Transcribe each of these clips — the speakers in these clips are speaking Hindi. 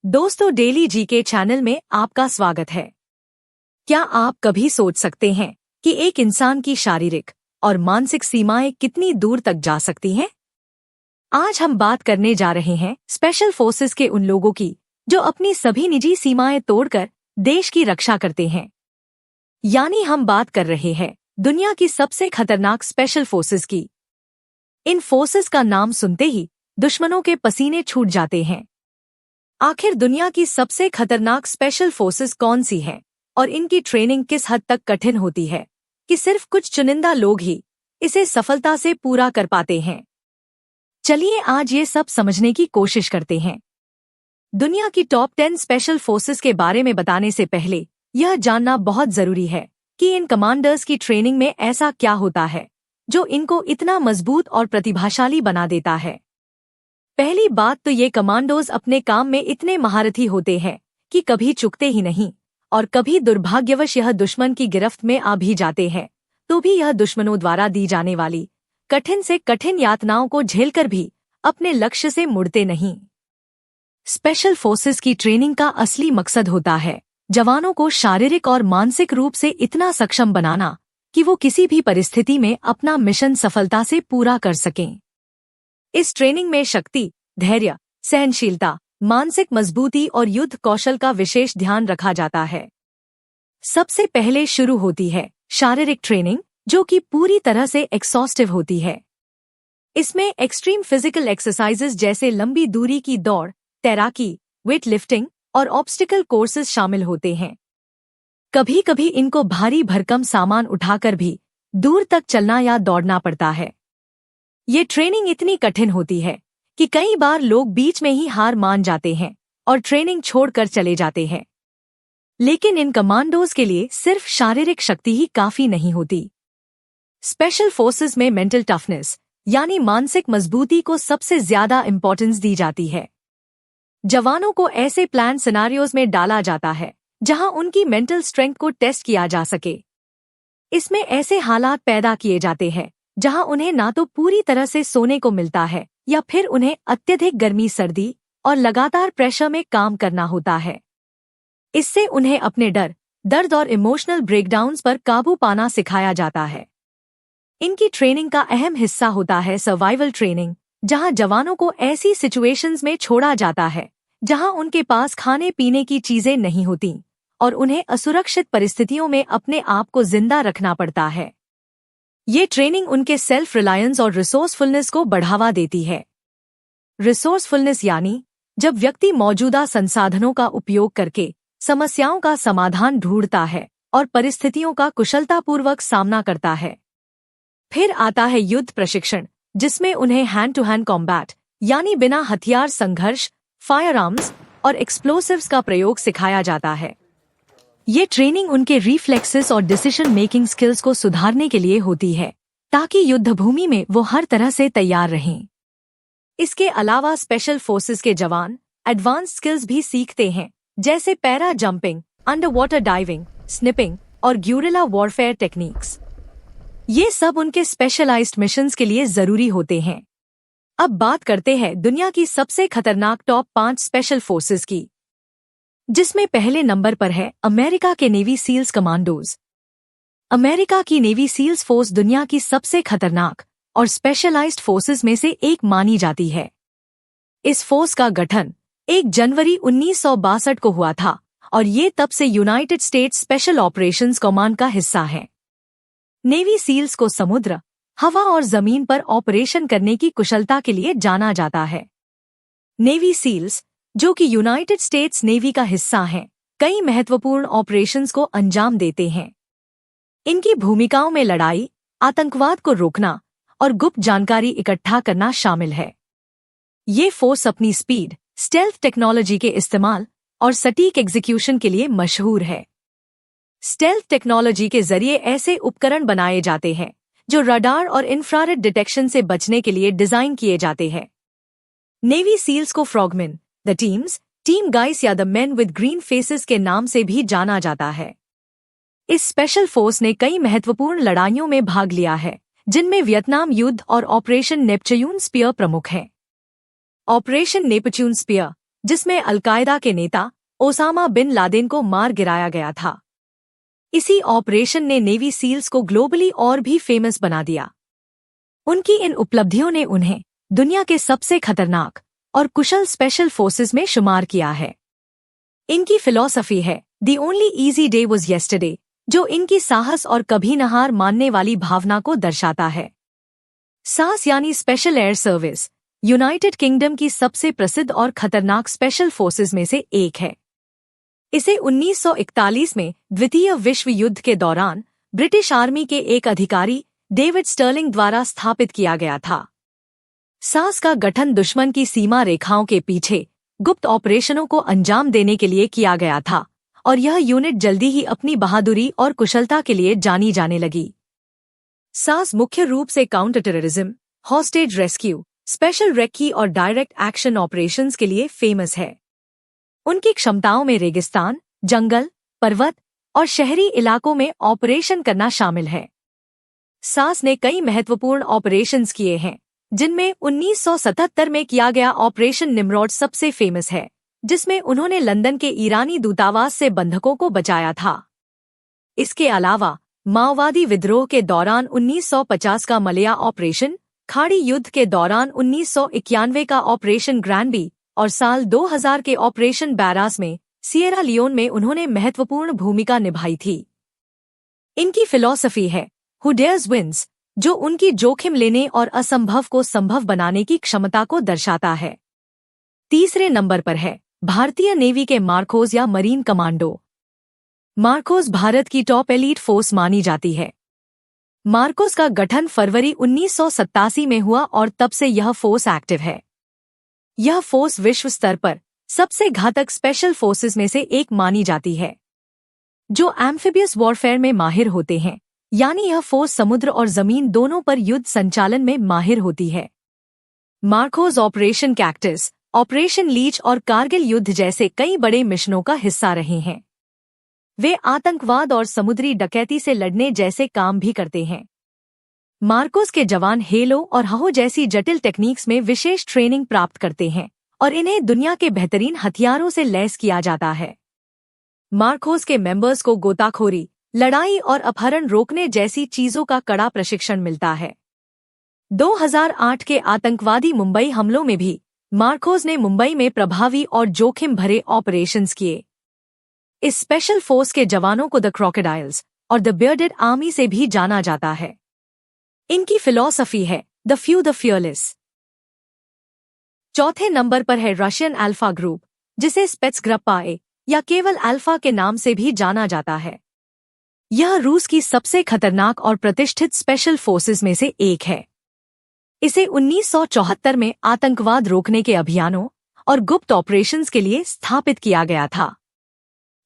दोस्तों, डेली जीके चैनल में आपका स्वागत है। क्या आप कभी सोच सकते हैं कि एक इंसान की शारीरिक और मानसिक सीमाएं कितनी दूर तक जा सकती हैं? आज हम बात करने जा रहे हैं स्पेशल फोर्सेस के उन लोगों की जो अपनी सभी निजी सीमाएं तोड़कर देश की रक्षा करते हैं। यानी हम बात कर रहे हैं दुनिया की सबसे खतरनाक स्पेशल फोर्सेस की। इन फोर्सेस का नाम सुनते ही दुश्मनों के पसीने छूट जाते हैं। आखिर दुनिया की सबसे खतरनाक स्पेशल फोर्सेस कौन सी हैं और इनकी ट्रेनिंग किस हद तक कठिन होती है कि सिर्फ कुछ चुनिंदा लोग ही इसे सफलता से पूरा कर पाते हैं? चलिए आज ये सब समझने की कोशिश करते हैं। दुनिया की टॉप 10 स्पेशल फोर्सेस के बारे में बताने से पहले यह जानना बहुत जरूरी है कि इन कमांडर्स की ट्रेनिंग में ऐसा क्या होता है जो इनको इतना मजबूत और प्रतिभाशाली बना देता है। पहली बात तो ये कमांडोज अपने काम में इतने महारथी होते हैं कि कभी चुकते ही नहीं, और कभी दुर्भाग्यवश यह दुश्मन की गिरफ्त में आ भी जाते हैं तो भी यह दुश्मनों द्वारा दी जाने वाली कठिन से कठिन यातनाओं को झेलकर भी अपने लक्ष्य से मुड़ते नहीं। स्पेशल फोर्सेस की ट्रेनिंग का असली मकसद होता है जवानों को शारीरिक और मानसिक रूप से इतना सक्षम बनाना कि वो किसी भी परिस्थिति में अपना मिशन सफलता से पूरा कर सकें। इस ट्रेनिंग में शक्ति, धैर्य, सहनशीलता, मानसिक मजबूती और युद्ध कौशल का विशेष ध्यान रखा जाता है। सबसे पहले शुरू होती है शारीरिक ट्रेनिंग, जो कि पूरी तरह से एक्सॉस्टिव होती है। इसमें एक्सट्रीम फिजिकल एक्सरसाइजेज जैसे लंबी दूरी की दौड़, तैराकी, वेट लिफ्टिंग और ऑब्स्टिकल कोर्सेज शामिल होते हैं। कभी कभी इनको भारी भरकम सामान उठाकर भी दूर तक चलना या दौड़ना पड़ता है। ये ट्रेनिंग इतनी कठिन होती है कि कई बार लोग बीच में ही हार मान जाते हैं और ट्रेनिंग छोड़कर चले जाते हैं। लेकिन इन कमांडोज के लिए सिर्फ शारीरिक शक्ति ही काफी नहीं होती। स्पेशल फोर्सेस में मेंटल टफनेस यानी मानसिक मजबूती को सबसे ज्यादा इंपॉर्टेंस दी जाती है। जवानों को ऐसे प्लान सिनारियोज में डाला जाता है जहां उनकी मेंटल स्ट्रेंथ को टेस्ट किया जा सके। इसमें ऐसे हालात पैदा किए जाते हैं जहां उन्हें ना तो पूरी तरह से सोने को मिलता है या फिर उन्हें अत्यधिक गर्मी, सर्दी और लगातार प्रेशर में काम करना होता है। इससे उन्हें अपने डर, दर्द और इमोशनल ब्रेकडाउन्स पर काबू पाना सिखाया जाता है। इनकी ट्रेनिंग का अहम हिस्सा होता है सर्वाइवल ट्रेनिंग, जहां जवानों को ऐसी सिचुएशंस में छोड़ा जाता है जहां उनके पास खाने पीने की चीजें नहीं होती और उन्हें असुरक्षित परिस्थितियों में अपने आप को जिंदा रखना पड़ता है। ये ट्रेनिंग उनके सेल्फ रिलायंस और रिसोर्सफुलनेस को बढ़ावा देती है। रिसोर्सफुलनेस यानी जब व्यक्ति मौजूदा संसाधनों का उपयोग करके समस्याओं का समाधान ढूंढता है और परिस्थितियों का कुशलतापूर्वक सामना करता है। फिर आता है युद्ध प्रशिक्षण, जिसमें उन्हें हैंड टू हैंड कॉम्बैट यानी बिना हथियार संघर्ष, फायर आर्म्स और एक्सप्लोसिव्स का प्रयोग सिखाया जाता है। ये ट्रेनिंग उनके रिफ्लेक्सेस और डिसीजन मेकिंग स्किल्स को सुधारने के लिए होती है ताकि युद्धभूमि में वो हर तरह से तैयार रहें। इसके अलावा स्पेशल फोर्सेस के जवान एडवांस स्किल्स भी सीखते हैं, जैसे para jumping, under water diving, snipping और ग्यूरिला वॉरफेयर टेक्निक्स। ये सब उनके स्पेशलाइज्ड मिशंस के लिए जरूरी होते हैं। अब बात करते हैं दुनिया की सबसे खतरनाक टॉप 5 स्पेशल फोर्सेस की, जिसमें पहले नंबर पर है अमेरिका के नेवी सील्स कमांडोज। अमेरिका की नेवी सील्स फोर्स दुनिया की सबसे खतरनाक और स्पेशलाइज्ड फोर्सेस में से एक मानी जाती है। इस फोर्स का गठन 1 जनवरी 1962 को हुआ था और ये तब से United states special operations command का हिस्सा है। नेवी सील्स को समुद्र, हवा और जमीन पर ऑपरेशन करने की कुशलता के लिए जाना जाता है। नेवी सील्स, जो कि यूनाइटेड स्टेट्स नेवी का हिस्सा हैं, कई महत्वपूर्ण ऑपरेशंस को अंजाम देते हैं। इनकी भूमिकाओं में लड़ाई, आतंकवाद को रोकना और गुप्त जानकारी इकट्ठा करना शामिल है। ये फोर्स अपनी स्पीड, स्टेल्थ टेक्नोलॉजी के इस्तेमाल और सटीक एग्जीक्यूशन के लिए मशहूर है। स्टेल्थ टेक्नोलॉजी के जरिए ऐसे उपकरण बनाए जाते हैं जो रडार और इंफ्रारेड डिटेक्शन से बचने के लिए डिजाइन किए जाते हैं। नेवी सील्स को फ्रॉगमेन, द टीम्स, टीम गाइस या the main with green faces के नाम से भी जाना जाता है। इस स्पेशल फोर्स ने कई महत्वपूर्ण लड़ाइयों में भाग लिया है, जिनमें वियतनाम युद्ध और ऑपरेशन नेपच्यून स्पीयर प्रमुख हैं। ऑपरेशन नेपच्यून स्पीयर जिसमें अलकायदा के नेता ओसामा बिन लादेन को मार गिराया गया था। इसी ऑपरेशन ने नेवी सील्स को ग्लोबली और भी फेमस बना दिया। उनकी इन उपलब्धियों ने उन्हें दुनिया के सबसे खतरनाक और कुशल स्पेशल फोर्सेस में शुमार किया है। इनकी फिलॉसफी है the only easy day was yesterday, जो इनकी साहस और कभी न हार मानने वाली भावना को दर्शाता है। सास यानी special air service United kingdom की सबसे प्रसिद्ध और खतरनाक स्पेशल फोर्सेस में से एक है। इसे 1941 में द्वितीय विश्व युद्ध के दौरान ब्रिटिश आर्मी के एक अधिकारी डेविड स्टर्लिंग द्वारा स्थापित किया गया था। सास का गठन दुश्मन की सीमा रेखाओं के पीछे गुप्त ऑपरेशनों को अंजाम देने के लिए किया गया था, और यह यूनिट जल्दी ही अपनी बहादुरी और कुशलता के लिए जानी जाने लगी। सास मुख्य रूप से counter terrorism, hostage rescue, special recce और डायरेक्ट एक्शन ऑपरेशंस के लिए फेमस है। उनकी क्षमताओं में रेगिस्तान, जंगल, पर्वत और शहरी इलाकों में ऑपरेशन करना शामिल है। सास ने कई महत्वपूर्ण ऑपरेशंस किए हैं, जिनमें 1977 में किया गया ऑपरेशन निमरोड सबसे फेमस है, जिसमें उन्होंने लंदन के ईरानी दूतावास से बंधकों को बचाया था। इसके अलावा माओवादी विद्रोह के दौरान 1950 का मलया ऑपरेशन, खाड़ी युद्ध के दौरान 1991 का ऑपरेशन ग्रैंडबी और साल 2000 के ऑपरेशन बैरास में सिएरा लियोन में उन्होंने महत्वपूर्ण भूमिका निभाई थी। इनकी फिलॉसफी है हु डेयर्स विन्स, जो उनकी जोखिम लेने और असंभव को संभव बनाने की क्षमता को दर्शाता है। तीसरे नंबर पर है भारतीय नेवी के मार्कोस या मरीन कमांडो। मार्कोस भारत की टॉप एलीट फोर्स मानी जाती है। मार्कोस का गठन फरवरी 1987 में हुआ और तब से यह फोर्स एक्टिव है। यह फोर्स विश्व स्तर पर सबसे घातक स्पेशल फोर्सेस में से एक मानी जाती है, जो एम्फिबियस वॉरफेयर में माहिर होते हैं, यानी यह फोर्स समुद्र और जमीन दोनों पर युद्ध संचालन में माहिर होती है। MARCOS Operation Cactus, Operation Leech और कारगिल युद्ध जैसे कई बड़े मिशनों का हिस्सा रहे हैं। वे आतंकवाद और समुद्री डकैती से लड़ने जैसे काम भी करते हैं। मार्कोस के जवान हेलो और हहो जैसी जटिल टेक्निक्स में विशेष ट्रेनिंग प्राप्त करते हैं और इन्हें दुनिया के बेहतरीन हथियारों से लैस किया जाता है। मार्कोस के मेंबर्स को गोताखोरी, लड़ाई और अपहरण रोकने जैसी चीजों का कड़ा प्रशिक्षण मिलता है। 2008 के आतंकवादी मुंबई हमलों में भी मार्कोस ने मुंबई में प्रभावी और जोखिम भरे ऑपरेशंस किए। इस स्पेशल फोर्स के जवानों को द क्रोकोडाइल्स और द बियर्डेड आर्मी से भी जाना जाता है। इनकी फिलॉसफी है द फ्यू द फियरलेस। चौथे नंबर पर है रशियन अल्फा ग्रुप, जिसे स्पेट्सग्रुप्पा या केवल अल्फा के नाम से भी जाना जाता है। यह रूस की सबसे खतरनाक और प्रतिष्ठित स्पेशल फोर्सेस में से एक है। इसे 1974 में आतंकवाद रोकने के अभियानों और गुप्त ऑपरेशंस के लिए स्थापित किया गया था।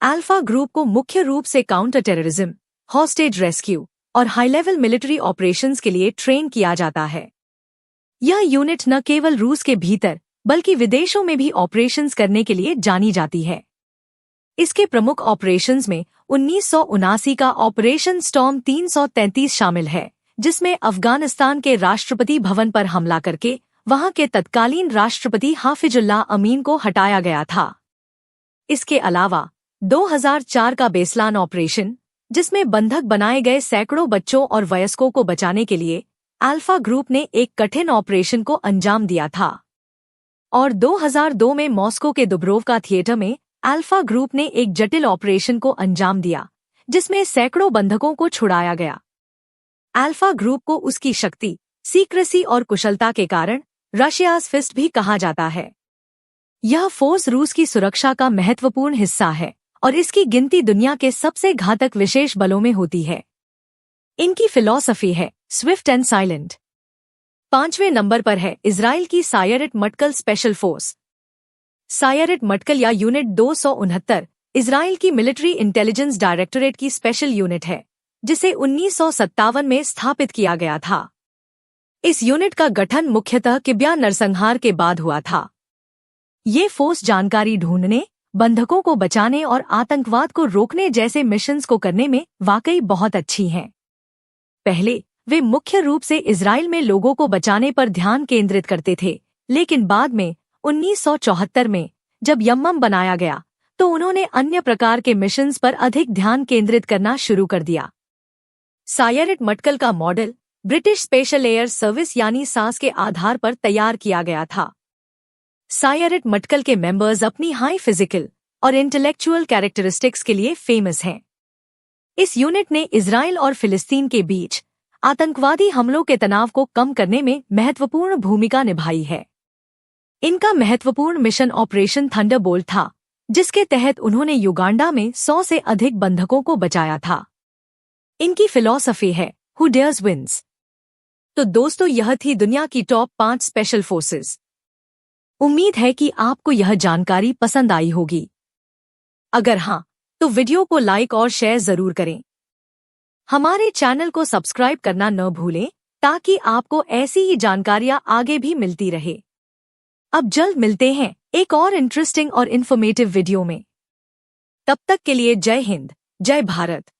अल्फा ग्रुप को मुख्य रूप से काउंटर टेररिज्म, हॉस्टेज रेस्क्यू और हाई लेवल मिलिट्री ऑपरेशंस के लिए ट्रेन किया जाता है। यह यूनिट न केवल रूस के भीतर बल्कि विदेशों में भी ऑपरेशंस करने के लिए जानी जाती है। इसके प्रमुख ऑपरेशंस में 1979 का ऑपरेशन स्टॉर्म 333 शामिल है, जिसमें अफगानिस्तान के राष्ट्रपति भवन पर हमला करके वहां के तत्कालीन राष्ट्रपति हाफिजुल्लाह अमीन को हटाया गया था। इसके अलावा 2004 का बेसलान ऑपरेशन, जिसमें बंधक बनाए गए सैकड़ों बच्चों और वयस्कों को बचाने के लिए अल्फा ग्रुप ने एक कठिन ऑपरेशन को अंजाम दिया था। और 2002 में मॉस्को के दुब्रोवका थिएटर में अल्फा ग्रुप ने एक जटिल ऑपरेशन को अंजाम दिया, जिसमें सैकड़ों बंधकों को छुड़ाया गया। अल्फा ग्रुप को उसकी शक्ति, सीक्रेसी और कुशलता के कारण रशियाज फिस्ट भी कहा जाता है। यह फोर्स रूस की सुरक्षा का महत्वपूर्ण हिस्सा है और इसकी गिनती दुनिया के सबसे घातक विशेष बलों में होती है। इनकी फिलॉसफी है स्विफ्ट एंड साइलेंट। 5वें नंबर पर है इजराइल की सायरेट मटकल स्पेशल फोर्स। सायरेट मटकल या यूनिट 269 इजराइल की मिलिट्री इंटेलिजेंस डायरेक्टोरेट की स्पेशल यूनिट है, जिसे 1957 में स्थापित किया गया था। इस यूनिट का गठन मुख्यतः किब्या नरसंहार के बाद हुआ था। ये फोर्स जानकारी ढूंढने, बंधकों को बचाने और आतंकवाद को रोकने जैसे मिशंस को करने में वाकई बहुत अच्छी हैं। पहले वे मुख्य रूप से इजराइल में लोगों को बचाने पर ध्यान केंद्रित करते थे, लेकिन बाद में 1974 में जब यम्मम बनाया गया तो उन्होंने अन्य प्रकार के मिशंस पर अधिक ध्यान केंद्रित करना शुरू कर दिया। सायरेट मटकल का model British special air service यानी सास के आधार पर तैयार किया गया था। सायरेट मटकल के मेंबर्स अपनी हाई फिजिकल और इंटेलेक्चुअल कैरेक्टरिस्टिक्स के लिए फेमस हैं। इस यूनिट ने इजराइल और फिलिस्तीन के बीच आतंकवादी हमलों के तनाव को कम करने में महत्वपूर्ण भूमिका निभाई है। इनका महत्वपूर्ण मिशन ऑपरेशन थंडरबोल्ट था, जिसके तहत उन्होंने युगांडा में 100 से अधिक बंधकों को बचाया था। इनकी फिलॉसफी है हु डेयर्स विंस। तो दोस्तों, यह थी दुनिया की टॉप 5 स्पेशल फोर्सेस। उम्मीद है कि आपको यह जानकारी पसंद आई होगी। अगर हाँ, तो वीडियो को लाइक और शेयर जरूर करें। हमारे चैनल को सब्सक्राइब करना न भूलें ताकि आपको ऐसी ही जानकारियां आगे भी मिलती रहे। अब जल्द मिलते हैं एक और इंटरेस्टिंग और इन्फॉर्मेटिव वीडियो में। तब तक के लिए जय हिंद, जय भारत।